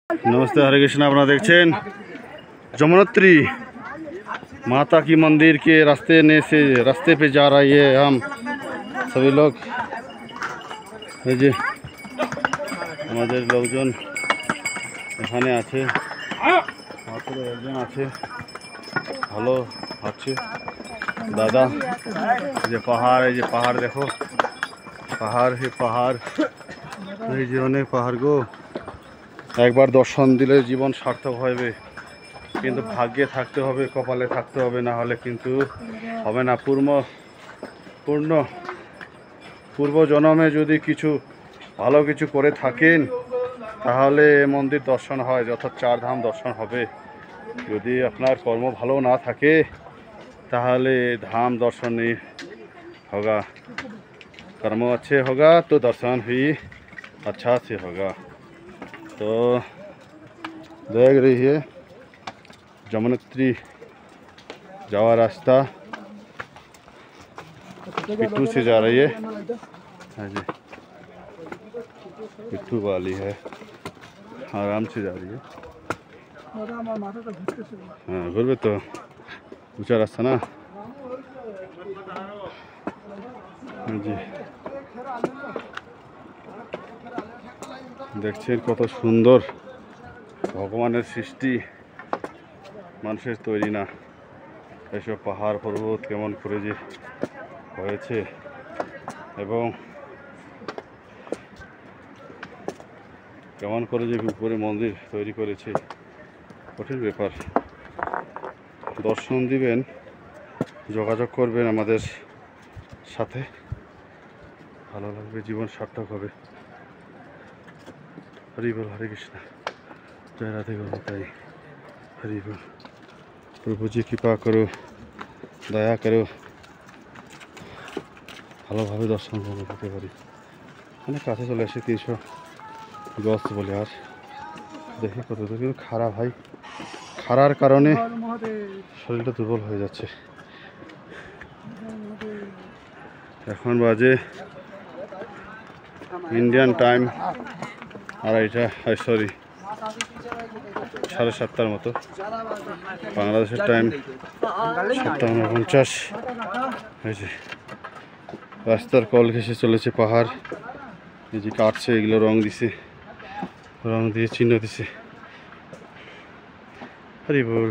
नमस्ते, हरे कृष्ण। अपना देखছেন जमुनोत्री माता की मंदिर के रास्ते पे जा रही है हम सभी लोग। हमारे लोकजन এখানে আছে, মাত্র একজন আছে, ভালো আছে দাদা। যে পাহাড়, এই যে পাহাড় দেখো, পাহাড় হে পাহাড়, এই যে অনেক পাহাড় গো। একবার দর্শন দিলে জীবন সার্থক হবে, কিন্তু ভাগ্যে থাকতে হবে, কপালে থাকতে হবে, না হলে কিন্তু হবে না। পূর্ব জন্মে যদি কিছু ভালো কিছু করে থাকেন তাহলে মন্দির দর্শন হয়, অর্থাৎ 4 ধাম দর্শন হবে। যদি আপনার কর্ম ভালো না থাকে তাহলে ধাম दर्शन नहीं होगा। कर्म अच्छे होगा तो दर्शन भी अच्छा से होगा। तो देख रही है जमुनोत्री जावा रास्ता पिट्ठू से जा रही है। हाँ जी, पिट्ठू वाली है, आराम से जा रही है। हाँ घूरबे तो ऊँचा रास्ता ना। জি দেখছেন কত সুন্দর ভগবানের সৃষ্টি, মানুষের তৈরি না। এসব পাহাড় পর্বত কেমন করে যে হয়েছে এবং কেমন করে যে উপরে মন্দির তৈরি করেছে, কঠিন ব্যাপার। দর্শন দিবেন, যোগাযোগ করবেন আমাদের সাথে, ভালো লাগবে, জীবন সার্থক হবে। हरि बोल, हरे कृष्ण, जय राधे गोविंदाई, हरि बोल। प्रभु जी कृपा करो, दया करो, ভালোভাবে দর্শন করতে পারি। অনেক কাছে চলে আসি, 300 গজ বলে। আর দেখি কত দূর, কিন্তু খাড়া ভাই, খাড়ার কারণে শরীরটা দুর্বল হয়ে যাচ্ছে। এখন বাজে ইন্ডিয়ান টাইম আড়াইটা, সরি 7:30 মতো। বাংলাদেশের টাইম 7:49 হয়েছে। রাস্তার কল ঘেঁষে চলেছে পাহাড়, এই যে কাটছে, এগুলো রং দিছে, রং দিয়ে চিহ্ন দিছে। হরি বল।